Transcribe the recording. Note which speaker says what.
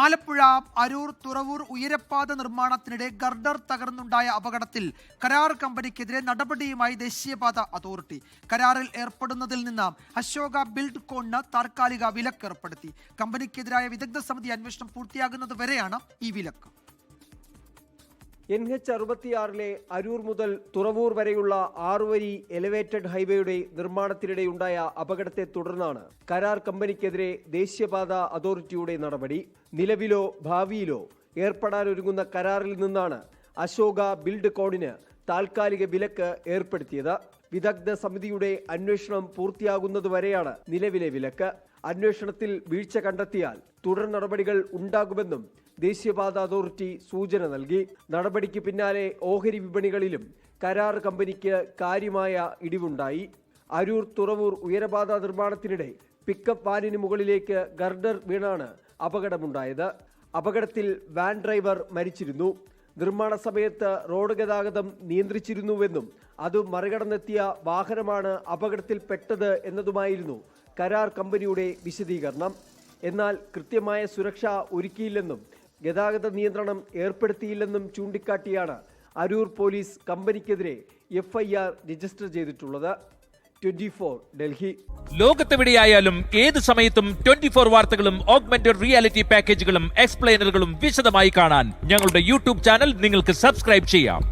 Speaker 1: Alappuzha Aroor Thuravoor ഉയരപ്പാത നിർമ്മാണത്തിനിടെ girder തകർന്നുണ്ടായ അപകടത്തിൽ കരാർ കമ്പനിക്കെതിരെ നടപടിയുമായി ദേശീയപാത അതോറിറ്റി. കരാറിൽ ഏർപ്പെടുന്നതിൽ നിന്ന് അശോക ബിൽഡ് കോണിന് താൽക്കാലിക വിലക്ക് ഏർപ്പെടുത്തി. കമ്പനിക്കെതിരായ വിദഗ്ധ സമിതി അന്വേഷണം പൂർത്തിയാകുന്നത് വരെയാണ് ഈ വിലക്ക്.
Speaker 2: NH-66 അരൂർ മുതൽ തുറവൂർ വരെയുള്ള 6 വരി എലിവേറ്റഡ് ഹൈവേയുടെ നിർമ്മാണത്തിനിടെയുണ്ടായ അപകടത്തെ തുടർന്നാണ് കരാർ കമ്പനിക്കെതിരെ ദേശീയപാത അതോറിറ്റിയുടെ നടപടി. നിലവിലോ ഭാവിയിലോ ഏർപ്പെടാനൊരുങ്ങുന്ന കരാറിൽ നിന്നാണ് അശോക ബിൽഡ് കോണിന് താൽക്കാലിക വിലക്ക് ഏർപ്പെടുത്തിയത്. വിദഗ്ധ സമിതിയുടെ അന്വേഷണം പൂർത്തിയാകുന്നതുവരെയാണ് നിലവിലെ വിലക്ക്. അന്വേഷണത്തിൽ വീഴ്ച കണ്ടെത്തിയാൽ തുടർ നടപടികൾ ഉണ്ടാകുമെന്നും ദേശീയപാത അതോറിറ്റി സൂചന നൽകി. നടപടിക്ക് പിന്നാലെ ഓഹരി വിപണികളിലും കരാർ കമ്പനിക്ക് കാര്യമായ ഇടിവുണ്ടായി. അരൂർ തുറവൂർ ഉയരപാത നിർമ്മാണത്തിനിടെ പിക്കപ്പ് വാനിന് മുകളിലേക്ക് ഗർഡർ വീണാണ് അപകടമുണ്ടായത്. അപകടത്തിൽ വാൻ ഡ്രൈവർ മരിച്ചിരുന്നു. നിർമ്മാണ സമയത്ത് റോഡ് ഗതാഗതം നിയന്ത്രിച്ചിരുന്നുവെന്നും അത് മറികടന്നെത്തിയ വാഹനമാണ് അപകടത്തിൽപ്പെട്ടത് എന്നതുമായിരുന്നു കരാർ കമ്പനിയുടെ വിശദീകരണം. എന്നാൽ കൃത്യമായ സുരക്ഷ ഒരുക്കിയില്ലെന്നും ഗതാഗത നിയന്ത്രണം ഏർപ്പെടുത്തിയില്ലെന്നും ചൂണ്ടിക്കാട്ടിയാണ് അരൂർ പോലീസ് കമ്പനിക്കെതിരെ FIR രജിസ്റ്റർ ചെയ്തിട്ടുള്ളത്. 24 ഡൽഹി.
Speaker 3: ലോകത്തെവിടെയായാലും ഏത് സമയത്തും 24 വാർത്തകളും ഓഗ്മെന്റഡ് റിയാലിറ്റി പാക്കേജുകളും എക്സ്പ്ലെയിനറുകളും വിശദമായി കാണാൻ ഞങ്ങളുടെ YouTube ചാനൽ നിങ്ങൾക്ക് സബ്സ്ക്രൈബ് ചെയ്യാം.